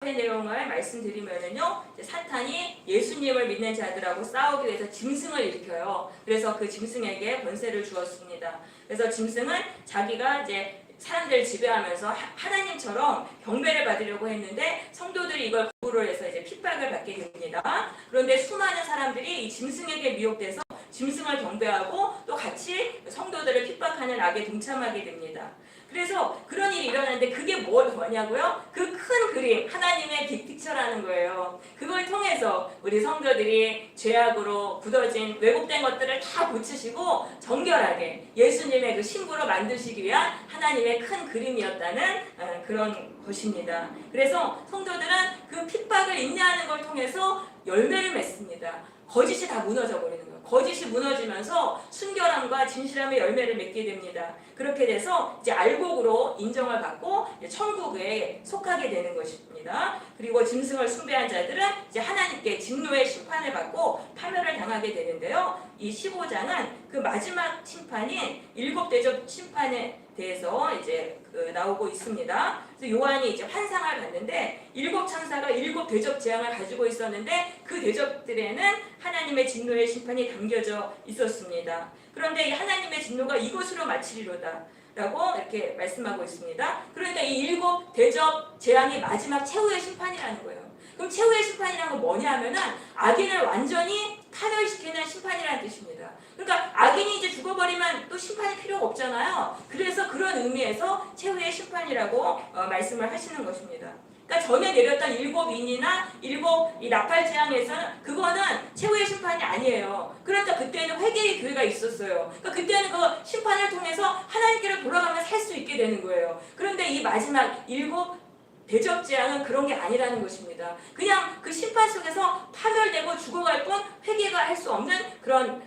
내용을 말씀드리면은요, 사탄이 예수님을 믿는 자들하고 싸우기 위해서 짐승을 일으켜요. 그래서 그 짐승에게 권세를 주었습니다. 그래서 짐승은 자기가 이제 사람들을 지배하면서 하나님처럼 경배를 받으려고 했는데 성도들이 이걸 거부를 해서 이제 핍박을 받게 됩니다. 그런데 수많은 사람들이 이 짐승에게 미혹돼서 짐승을 경배하고 또 같이 성도들을 핍박하는 악에 동참하게 됩니다. 그래서 그런 일이 일어나는데 그게 뭐냐고요? 그 큰 그림, 하나님의 빅픽처라는 거예요. 그걸 통해서 우리 성도들이 죄악으로 굳어진 왜곡된 것들을 다 고치시고 정결하게 예수님의 그 신부로 만드시기 위한 하나님의 큰 그림이었다는 그런 것입니다. 그래서 성도들은 그 핍박을 인내하는 걸 통해서 열매를 맺습니다. 거짓이 다 무너져 버리는 거예요. 거짓이 무너지면서 순결함과 진실함의 열매를 맺게 됩니다. 그렇게 돼서 이제 알곡으로 인정을 받고 천국에 속하게 되는 것입니다. 그리고 짐승을 숭배한 자들은 이제 하나님께 진노의 심판을 받고 파멸을 당하게 되는데요. 이 15장은 그 마지막 심판인 일곱 대접 심판에 대해서 이제 나오고 있습니다. 그래서 요한이 이제 환상을 봤는데 일곱 천사가 일곱 대접 재앙을 가지고 있었는데 그 대접들에는 하나님의 진노의 심판이 담겨져 있었습니다. 그런데 이 하나님의 진노가 이것으로 마치리로다 라고 이렇게 말씀하고 있습니다. 그러니까 이 일곱 대접 재앙이 마지막 최후의 심판이라는 거예요. 그럼 최후의 심판이라는 건 뭐냐 하면은 악인을 완전히 파멸시키는 심판이라는 뜻입니다. 그러니까 악인이 이제 죽어버리면 또 심판이 필요가 없잖아요. 그래서 그런 의미에서 최후의 심판이라고 말씀을 하시는 것입니다. 그러니까 전에 내렸던 일곱 인이나 일곱 이 나팔 재앙에서는 그거는 최후의 심판이 아니에요. 그러니까 그때는 회개의 기회가 있었어요. 그러니까 그때는 그 심판을 통해서 하나님께로 돌아가면 살 수 있게 되는 거예요. 그런데 이 마지막 일곱 대접 재앙은 그런 게 아니라는 것입니다. 그냥 그 심판 속에서 파멸되고 죽어갈 뿐 회개가 할 수 없는 그런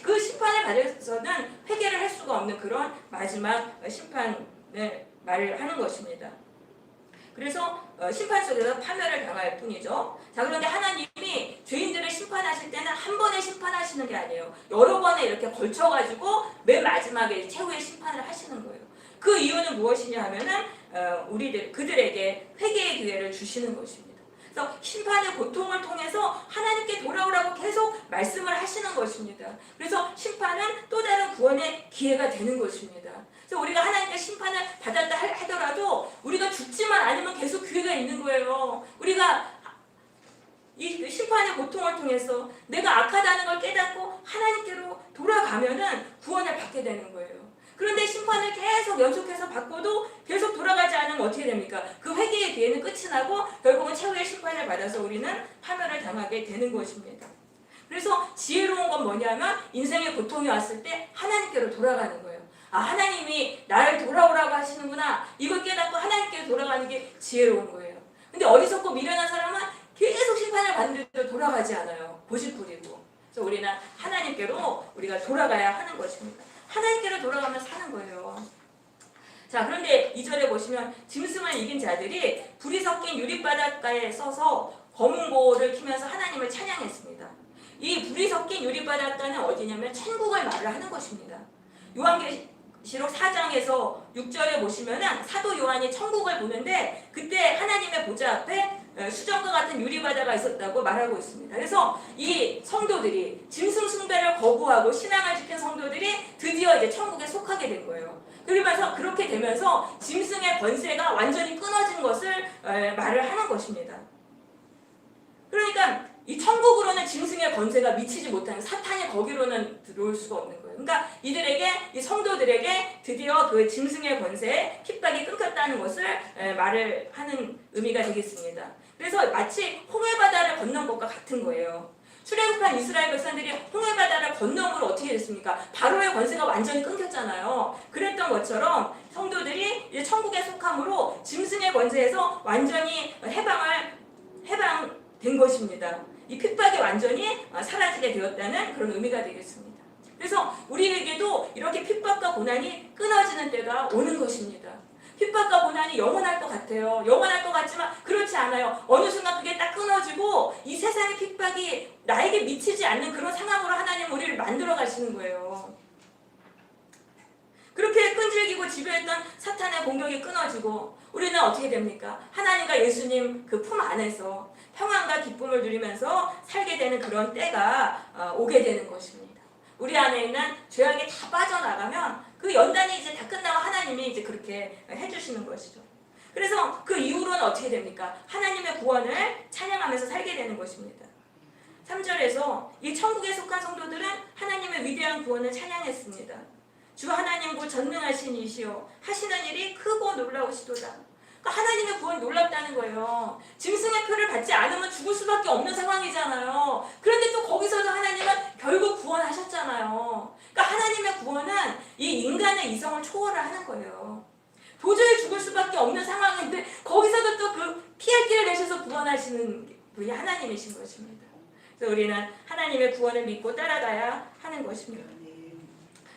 그 심판을 받아서는 회개를 할 수가 없는 그런 마지막 심판을 말을 하는 것입니다. 그래서 심판 속에서 파멸을 당할 뿐이죠. 자, 그런데 하나님이 죄인들을 심판하실 때는 한 번에 심판하시는 게 아니에요. 여러 번에 이렇게 걸쳐가지고 맨 마지막에 최후의 심판을 하시는 거예요. 그 이유는 무엇이냐 하면은 그들에게 회개의 기회를 주시는 것입니다. 그래서 심판의 고통을 통해서 하나님께 돌아오라고 계속 말씀을 하시는 것입니다. 그래서 심판은 또 다른 구원의 기회가 되는 것입니다. 그래서 우리가 하나님께 심판을 받았다 하더라도 우리가 죽지만 않으면 계속 기회가 있는 거예요. 우리가 이 심판의 고통을 통해서 내가 악하다는 걸 깨닫고 하나님께로 돌아가면은 구원을 받게 되는 거예요. 그런데 심판을 계속 연속해서 받고도 계속 돌아가지 않으면 어떻게 됩니까? 그 회개의 기회는 끝이 나고 결국은 최후의 심판을 받아서 우리는 파멸을 당하게 되는 것입니다. 그래서 지혜로운 건 뭐냐면 인생의 고통이 왔을 때 하나님께로 돌아가는 거예요. 아, 하나님이 나를 돌아오라고 하시는구나. 이걸 깨닫고 하나님께로 돌아가는 게 지혜로운 거예요. 근데 어리석고 미련한 사람은 계속 심판을 받는데도 돌아가지 않아요. 고집부리고. 그래서 우리는 하나님께로 우리가 돌아가야 하는 것입니다. 하나님께로 돌아가면 사는 거예요. 자, 그런데 2절에 보시면 짐승을 이긴 자들이 불이 섞인 유리바닷가에 서서 검은 고를 키면서 하나님을 찬양했습니다. 이 불이 섞인 유리바닷가는 어디냐면 천국을 말을 하는 것입니다. 요한계시록 4장에서 6절에 보시면은 사도 요한이 천국을 보는데 그때 하나님의 보좌 앞에 수정과 같은 유리바다가 있었다고 말하고 있습니다. 그래서 이 성도들이 짐승 숭배를 거부하고 신앙을 지킨 성도들이 드디어 이제 천국에 속하게 된 거예요. 그러면서 그렇게 되면서 짐승의 권세가 완전히 끊어진 것을 말을 하는 것입니다. 그러니까 이 천국으로는 짐승의 권세가 미치지 못하는 사탄이 거기로는 들어올 수가 없는 거예요. 그러니까 이들에게 이 성도들에게 드디어 그 짐승의 권세에 핍박이 끊겼다는 것을 말을 하는 의미가 되겠습니다. 그래서 마치 홍해바다를 건넌 것과 같은 거예요. 출애굽한 이스라엘 백성들이 홍해바다를 건너므로 어떻게 됐습니까? 바로의 권세가 완전히 끊겼잖아요. 그랬던 것처럼 성도들이 이제 천국에 속함으로 짐승의 권세에서 완전히 해방된 것입니다. 이 핍박이 완전히 사라지게 되었다는 그런 의미가 되겠습니다. 그래서 우리에게도 이렇게 핍박과 고난이 끊어지는 때가 오는 것입니다. 핍박과 고난이 영원할 것 같아요. 영원할 것 같지만 그렇지 않아요. 어느 순간 그게 딱 끊어지고 이 세상의 핍박이 나에게 미치지 않는 그런 상황으로 하나님 우리를 만들어 가시는 거예요. 그렇게 끈질기고 지배했던 사탄의 공격이 끊어지고 우리는 어떻게 됩니까? 하나님과 예수님 그 품 안에서 평안과 기쁨을 누리면서 살게 되는 그런 때가 오게 되는 것입니다. 우리 안에 있는 죄악이 다 빠져나가면 그 연단이 이제 다 끝나고 하나님이 이제 그렇게 해주시는 것이죠. 그래서 그 이후로는 어떻게 됩니까? 하나님의 구원을 찬양하면서 살게 되는 것입니다. 3절에서 이 천국에 속한 성도들은 하나님의 위대한 구원을 찬양했습니다. 주 하나님 곧 전능하신 이시오 하시는 일이 크고 놀라우시도다. 그러니까 하나님의 구원이 놀랍다는 거예요. 짐승의 표를 받지 않으면 죽을 수밖에 없는 상황이잖아요. 그런데 또 거기서도 하나님은 결국 구원하셨잖아요. 그러니까 하나님의 구원은 이 인간의 이성을 초월하는 거예요. 도저히 죽을 수밖에 없는 상황인데 거기서도 또 그 피할 길을 내셔서 구원하시는 분이 하나님이신 것입니다. 그래서 우리는 하나님의 구원을 믿고 따라가야 하는 것입니다.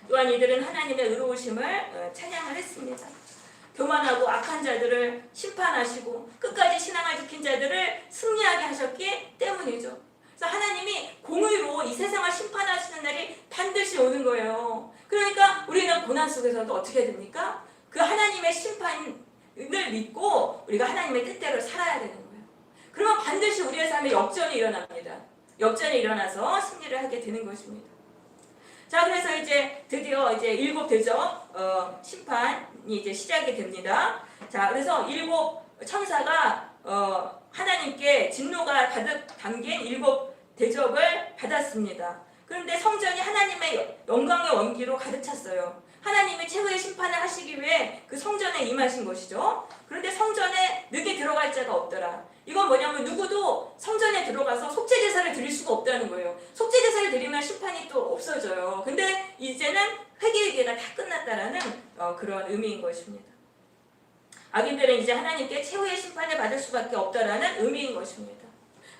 또한 이들은 하나님의 의로우심을 찬양을 했습니다. 교만하고 악한 자들을 심판하시고 끝까지 신앙을 지킨 자들을 승리하게 하셨기 때문이죠. 그래서 하나님이 공의로 이 세상을 심판하시는 날이 반드시 오는 거예요. 그러니까 우리는 고난 속에서도 어떻게 됩니까? 그 하나님의 심판을 믿고 우리가 하나님의 뜻대로 살아야 되는 거예요. 그러면 반드시 우리의 삶에 역전이 일어납니다. 역전이 일어나서 승리를 하게 되는 것입니다. 자, 그래서 이제 드디어 이제 일곱 대접 심판이 이제 시작이 됩니다. 자, 그래서 일곱 천사가 하나님께 진노가 가득 담긴 일곱 대접을 받았습니다. 그런데 성전이 하나님의 영광의 원기로 가득 찼어요. 하나님이 최후의 심판을 하시기 위해 그 성전에 임하신 것이죠. 그런데 성전에 능히 들어갈 자가 없더라. 이건 뭐냐면 누구도 성전에 들어가서 속죄제사를 드릴 수가 없다는 거예요. 속죄제사를 드리면 심판이 또 없어져요. 근데 이제는 회개의 기회가 다 끝났다라는 그런 의미인 것입니다. 악인들은 이제 하나님께 최후의 심판을 받을 수밖에 없다라는 의미인 것입니다.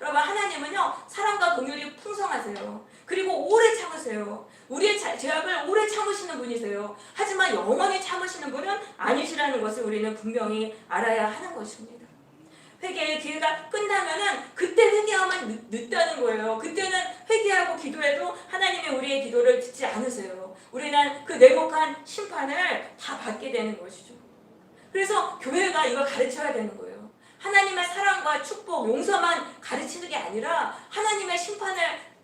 여러분, 하나님은요 사랑과 긍휼이 풍성하세요. 그리고 오래 참으세요. 우리의 죄악을 오래 참으시는 분이세요. 하지만 영원히 참으시는 분은 아니시라는 것을 우리는 분명히 알아야 하는 것입니다. 회개의 기회가 끝나면은 그때 회개하면 늦다는 거예요. 그때는 회개하고 기도해도 하나님이 우리의 기도를 듣지 않으세요. 우리는 그 냉혹한 심판을 다 받게 되는 것이죠. 그래서 교회가 이걸 가르쳐야 되는 거예요. 하나님의 사랑과 축복, 용서만 가르치는 게 아니라 하나님의 심판을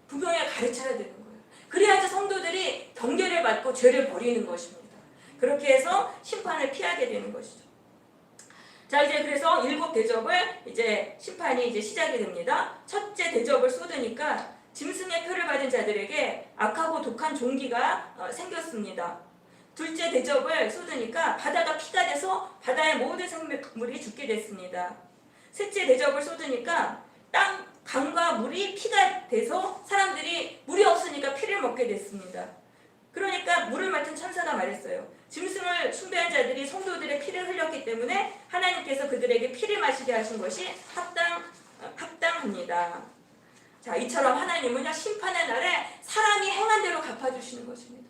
분명히 가르쳐야 되는 거예요. 그래야지 성도들이 경계를 받고 죄를 버리는 것입니다. 그렇게 해서 심판을 피하게 되는 것이죠. 자, 이제 그래서 일곱 대접을 이제 심판이 이제 시작이 됩니다. 첫째 대접을 쏟으니까 짐승의 표를 받은 자들에게 악하고 독한 종기가 생겼습니다. 둘째 대접을 쏟으니까 바다가 피가 돼서 바다의 모든 생물이 죽게 됐습니다. 셋째 대접을 쏟으니까 강과 물이 피가 돼서 사람들이 물이 없으니까 피를 먹게 됐습니다. 그러니까 물을 맡은 천사가 말했어요. 짐승을 숭배한 자들이 성도들의 피를 흘렸기 때문에 하나님께서 그들에게 피를 마시게 하신 것이 합당합니다. 자, 이처럼 하나님은 심판의 날에 사람이 행한 대로 갚아주시는 것입니다.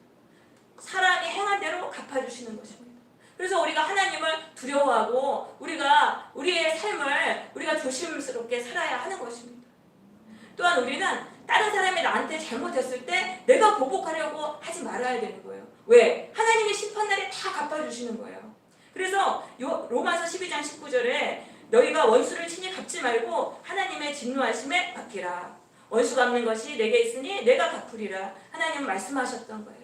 사람이 행한 대로 갚아주시는 것입니다. 그래서 우리가 하나님을 두려워하고 우리가 우리의 삶을 우리가 조심스럽게 살아야 하는 것입니다. 또한 우리는 다른 사람이 나한테 잘못했을 때 내가 보복하려고 하지 말아야 되는 거예요. 왜? 하나님이 심판날에 다 갚아주시는 거예요. 그래서 로마서 12장 19절에 너희가 원수를 친히 갚지 말고 하나님의 진노하심에 맡기라. 원수 갚는 것이 내게 있으니 내가 갚으리라. 하나님은 말씀하셨던 거예요.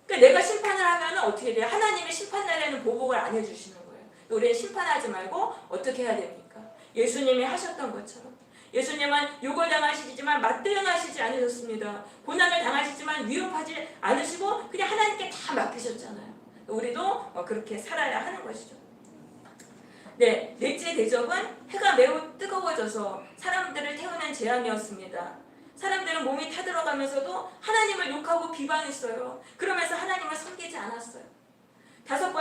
그러니까 내가 심판을 하면 어떻게 돼요? 하나님의 심판날에는 보복을 안 해주시는 거예요. 우리는 심판하지 말고 어떻게 해야 됩니까? 예수님이 하셨던 것처럼. 예수님은 욕을 당하시지만 맞대응하시지 않으셨습니다. 고난을 당하시지만 위협하지 않으시고 그냥 하나님께 다 맡기셨잖아요. 우리도 그렇게 살아야 하는 것이죠. 네, 넷째 대접은 해가 매우 뜨거워져서 사람들을 태우는 재앙이었습니다. 사람들은 몸이 타들어가면서도 하나님을 욕하고 비방했어요. 그러면서 하나님을 섬기지 않았어요. 다섯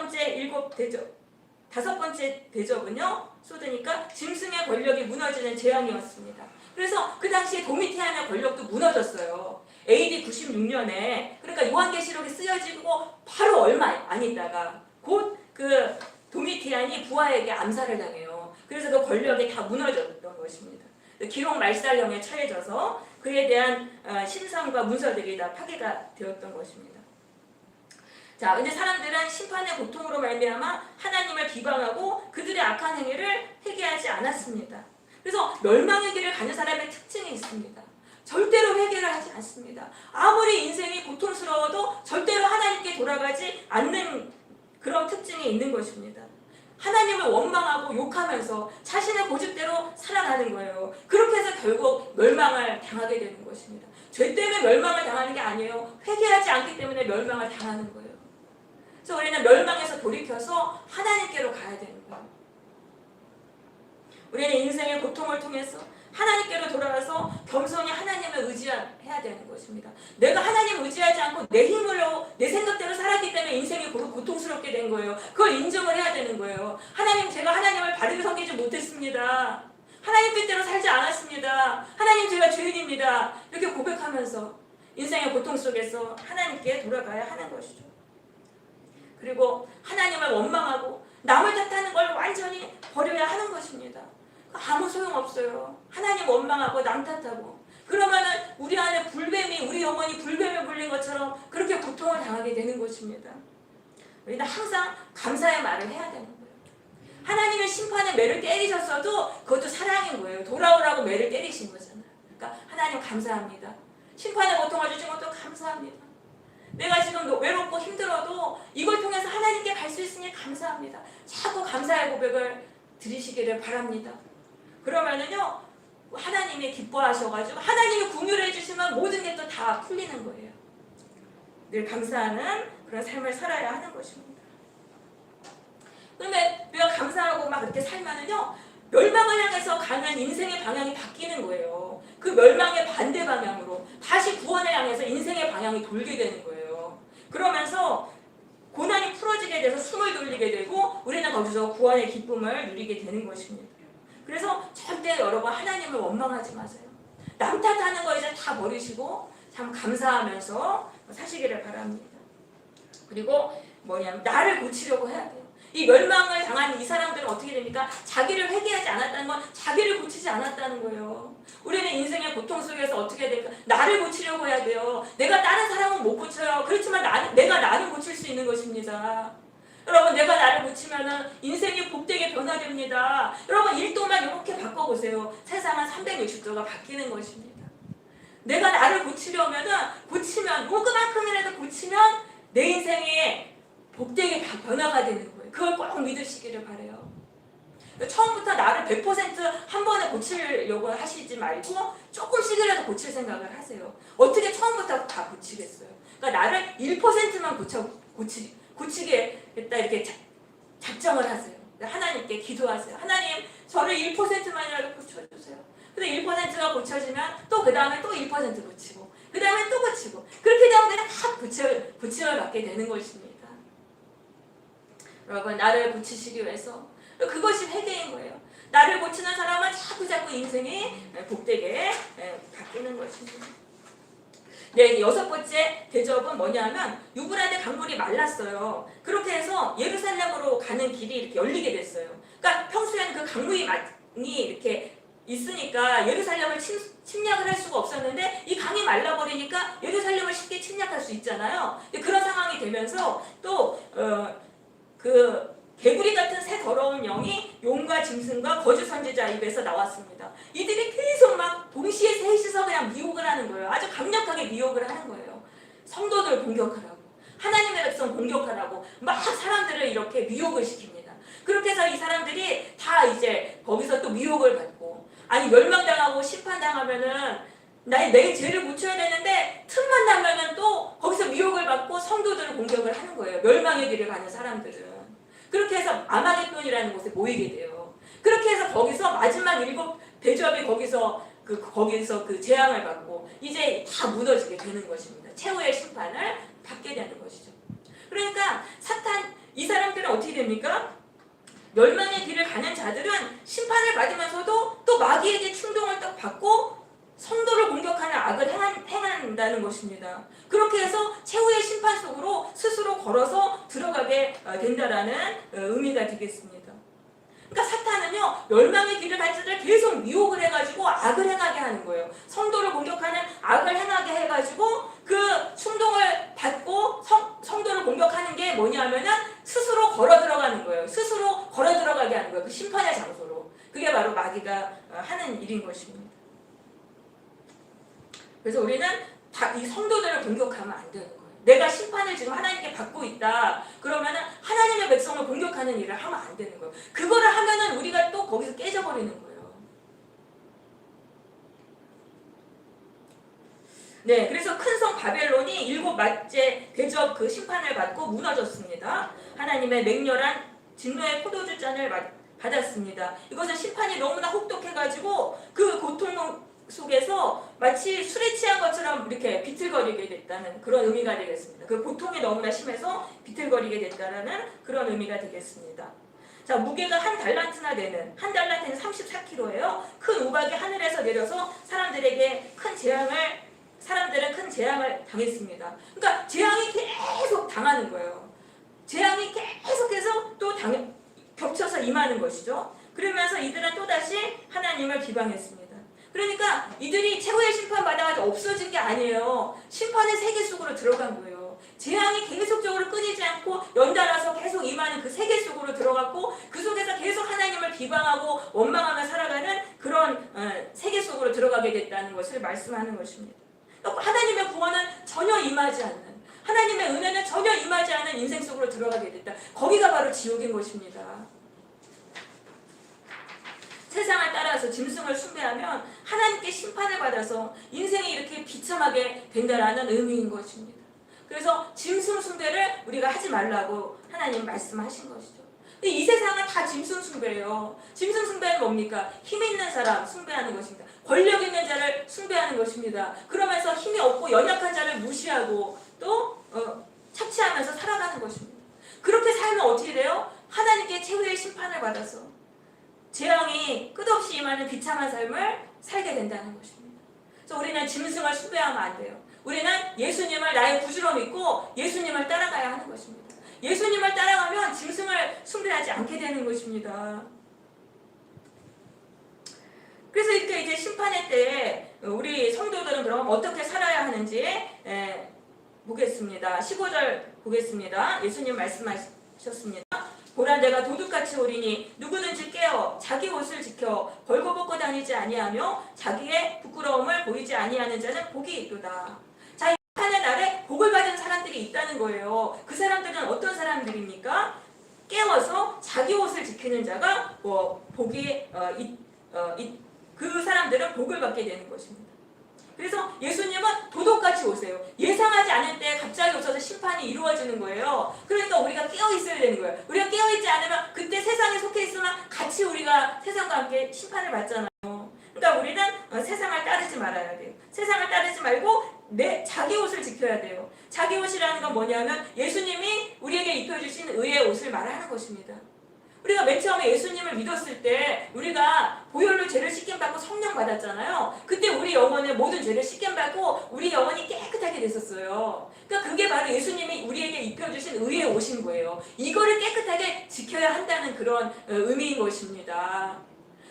번째 대접은요, 쏟으니까 짐승의 권력이 무너지는 재앙이었습니다. 그래서 그 당시에 도미티안의 권력도 무너졌어요. AD 96년에 그러니까 요한계시록이 쓰여지고 바로 얼마 안 있다가 곧 그 도미티안이 부하에게 암살을 당해요. 그래서 그 권력이 다 무너졌던 것입니다. 기록 말살령에 처해져서 그에 대한 신상과 문서들이 다 파괴가 되었던 것입니다. 자, 근데 사람들은 심판의 고통으로 말미암아 하나님을 비방하고 그들의 악한 행위를 회개하지 않았습니다. 그래서 멸망의 길을 가는 사람의 특징이 있습니다. 절대로 회개를 하지 않습니다. 아무리 인생이 고통스러워도 절대로 하나님께 돌아가지 않는 그런 특징이 있는 것입니다. 하나님을 원망하고 욕하면서 자신의 고집대로 살아가는 거예요. 그렇게 해서 결국 멸망을 당하게 되는 것입니다. 죄 때문에 멸망을 당하는 게 아니에요. 회개하지 않기 때문에 멸망을 당하는 거예요. 그래서 우리는 멸망에서 돌이켜서 하나님께로 가야 되는 거예요. 우리는 인생의 고통을 통해서 하나님께로 돌아가서 겸손히 하나님을 의지해야 되는 것입니다. 내가 하나님을 의지하지 않고 내 힘으로 내 생각대로 살았기 때문에 인생이 고통스럽게 된 거예요. 그걸 인정을 해야 되는 거예요. 하나님, 제가 하나님을 바르게 섬기지 못했습니다. 하나님 뜻대로 살지 않았습니다. 하나님, 제가 죄인입니다. 이렇게 고백하면서 인생의 고통 속에서 하나님께 돌아가야 하는 것이죠. 그리고 하나님을 원망하고 남을 탓하는 걸 완전히 버려야 하는 것입니다. 아무 소용없어요. 하나님 원망하고 남 탓하고 그러면은 우리 안에 불뱀이, 우리 영혼이 불뱀에 물린 것처럼 그렇게 고통을 당하게 되는 것입니다. 우리는 항상 감사의 말을 해야 되는 거예요. 하나님의 심판에 매를 때리셨어도 그것도 사랑인 거예요. 돌아오라고 매를 때리신 거잖아요. 그러니까 하나님 감사합니다. 심판의 고통을 주신 것도 감사합니다. 내가 지금 외롭고 힘들어도 이걸 통해서 하나님께 갈 수 있으니 감사합니다. 자꾸 감사의 고백을 드리시기를 바랍니다. 그러면은요, 하나님이 기뻐하셔가지고 하나님이 긍휼해 주시면 모든 게 또 다 풀리는 거예요. 늘 감사하는 그런 삶을 살아야 하는 것입니다. 그런데 우리가 감사하고 막 그렇게 살면은요, 멸망을 향해서 가는 인생의 방향이 바뀌는 거예요. 그 멸망의 반대 방향으로 다시 구원을 향해서 인생의 방향이 돌게 되는 거예요. 그러면서 고난이 풀어지게 돼서 숨을 돌리게 되고 우리는 거기서 구원의 기쁨을 누리게 되는 것입니다. 그래서 절대 여러분 하나님을 원망하지 마세요. 남 탓하는 거 이제 다 버리시고 참 감사하면서 사시기를 바랍니다. 그리고 뭐냐면 나를 고치려고 해야 돼요. 이 멸망을 당한 이 사람들은 어떻게 됩니까? 자기를 회개하지 않았다는 건 자기를 고치지 않았다는 거예요. 우리는 인생의 고통 속에서 어떻게 해야 될까? 나를 고치려고 해야 돼요. 내가 다른 사람은 못 고쳐요. 그렇지만 내가 나를 고칠 수 있는 것입니다. 여러분, 내가 나를 고치면은 인생이 복되게 변화됩니다. 여러분, 1도만 이렇게 바꿔보세요. 세상은 360도가 바뀌는 것입니다. 내가 나를 고치려면은 고치면 그만큼이라도 고치면 내 인생에 복되게 변화가 되는 거예요. 그걸 꼭 믿으시기를 바라요. 처음부터 나를 100% 한 번에 고치려고 하시지 말고 조금씩이라도 고칠 생각을 하세요. 어떻게 처음부터 다 고치겠어요? 그러니까 나를 1%만 고치겠다 이렇게 작정을 하세요. 하나님께 기도하세요. 하나님, 저를 1%만이라도 고쳐주세요. 근데 1%가 고쳐지면 또 그 다음에 또 1% 고치고 그 다음에 또 고치고 그렇게 되면 그냥 다 고침을 받게 되는 것입니다. 여러분, 나를 고치시기 위해서 그것이 회개인 거예요. 나를 고치는 사람은 자꾸 인생이 복되게 바뀌는 것입니다. 네, 6번째 대접은 뭐냐면 유브라데 강물이 말랐어요. 그렇게 해서 예루살렘으로 가는 길이 이렇게 열리게 됐어요. 그러니까 평소에는 그 강물이 많이 이렇게 있으니까 예루살렘을 침략을 할 수가 없었는데 이 강이 말라버리니까 예루살렘을 쉽게 침략할 수 있잖아요. 그런 상황이 되면서 또 그 개구리 같은 새 더러운 영이 용과 짐승과 거짓 선지자 입에서 나왔습니다. 이들이 계속 막 동시에 셋이서 그냥 미혹을 하는 거예요. 아주 강력하게 미혹을 하는 거예요. 성도들을 공격하라고, 하나님의 백성 공격하라고 막 사람들을 이렇게 미혹을 시킵니다. 그렇게 해서 이 사람들이 다 이제 거기서 또 미혹을 받고, 아니 멸망당하고 심판당하면은 내 죄를 고쳐야 되는데 틈만 나면은 또 거기서 미혹을 받고 성도들을 공격을 하는 거예요. 멸망의 길을 가는 사람들은. 그렇게 해서 아마겟돈이라는 곳에 모이게 돼요. 그렇게 해서 거기서 마지막 7 대접이 거기서 그 재앙을 받고 이제 다 무너지게 되는 것입니다. 최후의 심판을 받게 되는 것이죠. 그러니까 이 사람들은 어떻게 됩니까? 멸망의 길을 가는 자들은 심판을 받으면서도 또 마귀에게 충동을 딱 받고 성도를 공격하는 악을 행한다는 것입니다. 그렇게 해서 최후의 심판 속으로 스스로 걸어서 들어가게 된다라는 의미가 되겠습니다. 그러니까 사탄은요, 멸망의 길을 간 자들을 계속 미혹을 해가지고 악을 행하게 하는 거예요. 성도를 공격하는 악을 행하게 해가지고 그 충동을 받고 성도를 공격하는 게 그게 바로 마귀가 하는 일인 것입니다. 그래서 우리는 이 성도들을 공격하면 안 되는 거예요. 내가 심판을 지금 하나님께 받고 있다. 그러면은 하나님의 백성을 공격하는 일을 하면 안 되는 거예요. 그거를 하면은 우리가 또 거기서 깨져버리는 거예요. 네, 그래서 큰 성 바벨론이 7 대접 그 심판을 받고 무너졌습니다. 하나님의 맹렬한 진노의 포도주 잔을 받았습니다. 이것은 심판이 너무나 혹독해가지고 그 고통 속에서 마치 술에 취한 것처럼 이렇게 비틀거리게 됐다는 그런 의미가 되겠습니다. 그 고통이 너무나 심해서 비틀거리게 됐다는 그런 의미가 되겠습니다. 자, 무게가 1달란트나 되는, 1달란트는 34kg예요. 큰 우박이 하늘에서 내려서 사람들은 큰 재앙을 당했습니다. 그러니까 재앙이 계속 당하는 거예요. 재앙이 계속해서 또 겹쳐서 임하는 것이죠. 그러면서 이들은 또다시 하나님을 비방했습니다. 그러니까 이들이 최후의 심판 받아가지고 없어진 게 아니에요. 심판의 세계 속으로 들어간 거예요. 재앙이 계속적으로 끊이지 않고 연달아서 계속 임하는 그 세계 속으로 들어갔고 그 속에서 계속 하나님을 비방하고 원망하며 살아가는 그런 세계 속으로 들어가게 됐다는 것을 말씀하는 것입니다. 하나님의 구원은 전혀 임하지 않는, 하나님의 은혜는 전혀 임하지 않는 인생 속으로 들어가게 됐다. 거기가 바로 지옥인 것입니다. 세상을 따라서 짐승을 숭배하면 하나님께 심판을 받아서 인생이 이렇게 비참하게 된다라는 의미인 것입니다. 그래서 짐승 숭배를 우리가 하지 말라고 하나님 말씀하신 것이죠. 근데 이 세상은 다 짐승 숭배예요. 짐승 숭배는 뭡니까? 힘 있는 사람 숭배하는 것입니다. 권력 있는 자를 숭배하는 것입니다. 그러면서 힘이 없고 연약한 자를 무시하고 또 착취하면서 살아가는 것입니다. 그렇게 살면 어떻게 돼요? 하나님께 최후의 심판을 받아서 재앙이 끝없이 임하는 비참한 삶을 살게 된다는 것입니다. 그래서 우리는 짐승을 숭배하면 안 돼요. 우리는 예수님을 나의 구주로 믿고 예수님을 따라가야 하는 것입니다. 예수님을 따라가면 짐승을 숭배하지 않게 되는 것입니다. 그래서 이렇게 이제 심판의 때에 우리 성도들은 그럼 어떻게 살아야 하는지 보겠습니다. 15절 보겠습니다. 예수님 말씀하셨습니다. 보라 내가 도둑같이 오리니 누구든지 깨어 자기 옷을 지켜 벌거벗고 다니지 아니하며 자기의 부끄러움을 보이지 아니하는 자는 복이 있도다. 자, 이 심판의 날에 복을 받은 사람들이 있다는 거예요. 그 사람들은 어떤 사람들입니까? 깨어서 자기 옷을 지키는 자가 그 사람들은 복을 받게 되는 것입니다. 그래서 예수님은 도둑같이 오세요. 예상하지 않을 때 갑자기 오셔서 심판이 이루어지는 거예요. 그러니까 우리가 깨어있어야 되는 거예요. 우리가 깨어있지 않으면 그때 세상에 속해 있으면 같이 우리가 세상과 함께 심판을 받잖아요. 그러니까 우리는 세상을 따르지 말아야 돼요. 세상을 따르지 말고 자기 옷을 지켜야 돼요. 자기 옷이라는 건 뭐냐면 예수님이 우리에게 입혀주신 의의 옷을 말하는 것입니다. 우리가 맨 처음에 예수님을 믿었을 때 우리가 보혈로 죄를 씻김받고 성령 받았잖아요. 그때 우리 영혼의 모든 죄를 씻김받고 우리 영혼이 깨끗하게 됐었어요. 그러니까 그게 바로 예수님이 우리에게 입혀주신 의의 옷인 거예요. 이거를 깨끗하게 지켜야 한다는 그런 의미인 것입니다.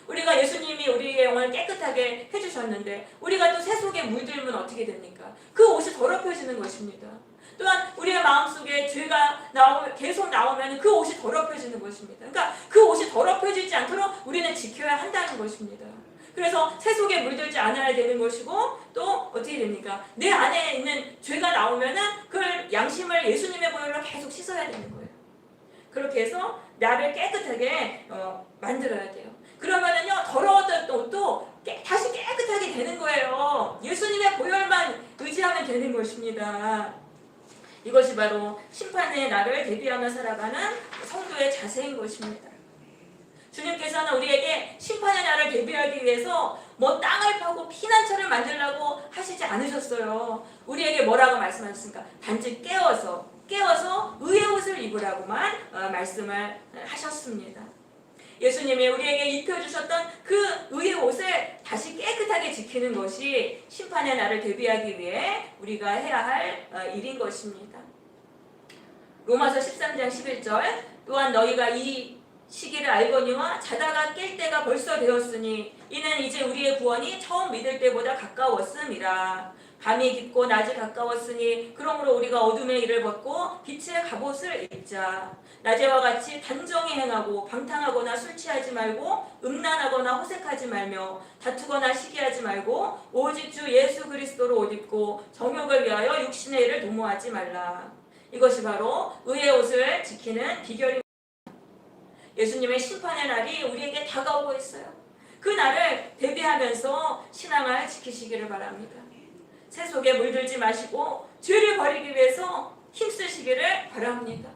우리가 예수님이 우리의 영혼을 깨끗하게 해주셨는데 우리가 또 세속에 물들면 어떻게 됩니까? 그 옷이 더럽혀지는 것입니다. 또한 우리의 마음속에 죄가 계속 나오면 그 옷이 더럽혀지는 것입니다. 그러니까 그 옷이 더럽혀지지 않도록 우리는 지켜야 한다는 것입니다. 그래서 세속에 물들지 않아야 되는 것이고 또 어떻게 됩니까? 내 안에 있는 죄가 나오면은 그걸 양심을 예수님의 보혈로 계속 씻어야 되는 거예요. 그렇게 해서 나를 깨끗하게 만들어야 돼요. 그러면은요 더러웠던 옷도 다시 깨끗하게 되는 거예요. 예수님의 보혈만 의지하면 되는 것입니다. 이것이 바로 심판의 날을 대비하며 살아가는 성도의 자세인 것입니다. 주님께서는 우리에게 심판의 날을 대비하기 위해서 땅을 파고 피난처를 만들라고 하시지 않으셨어요. 우리에게 뭐라고 말씀하셨습니까? 단지 깨어서 의의 옷을 입으라고만 말씀을 하셨습니다. 예수님이 우리에게 입혀주셨던 그 의의 옷을 다시 깨끗하게 지키는 것이 심판의 날을 대비하기 위해 우리가 해야 할 일인 것입니다. 로마서 13장 11절 또한 너희가 이 시기를 알거니와 자다가 깰 때가 벌써 되었으니 이는 이제 우리의 구원이 처음 믿을 때보다 가까웠음이라. 밤이 깊고 낮이 가까웠으니 그러므로 우리가 어둠의 일을 벗고 빛의 갑옷을 입자. 낮에와 같이 단정히 행하고 방탕하거나 술 취하지 말고 음란하거나 호색하지 말며 다투거나 시기하지 말고 오직 주 예수 그리스도로 옷 입고 정욕을 위하여 육신의 일을 도모하지 말라. 이것이 바로 의의 옷을 지키는 비결입니다. 예수님의 심판의 날이 우리에게 다가오고 있어요. 그 날을 대비하면서 신앙을 지키시기를 바랍니다. 새 속에 물들지 마시고 죄를 버리기 위해서 힘쓰시기를 바랍니다.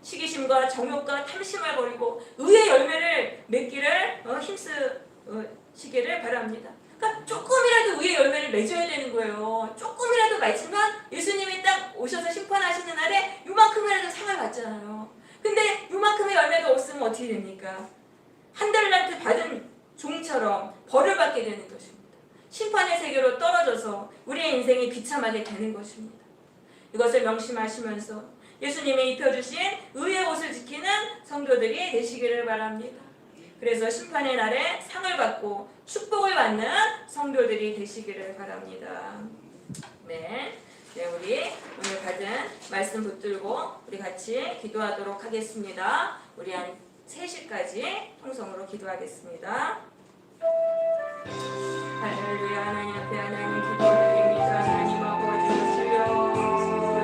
시기심과 정욕과 탐심을 버리고 의의 열매를 맺기를 힘쓰시기를 바랍니다. 그러니까 조금이라도 의의 열매를 맺어야 되는 거예요. 조금이라도 맺으면 예수님이 딱 오셔서 심판하시는 날에 요만큼이라도 상을 받잖아요. 근데 요만큼의 열매가 없으면 어떻게 됩니까? 한 달란트 받은 종처럼 벌을 받게 되는 것입니다. 심판의 세계로 떨어져서 우리의 인생이 비참하게 되는 것입니다. 이것을 명심하시면서 예수님이 입혀주신 의의 옷을 지키는 성도들이 되시기를 바랍니다. 그래서 심판의 날에 상을 받고 축복을 받는 성도들이 되시기를 바랍니다. 네, 우리 오늘 받은 말씀 붙들고 우리 같이 기도하도록 하겠습니다. 우리 한 3시까지 통성으로 기도하겠습니다. 할렐루야. 하나님 앞에 하나님 기도합니다.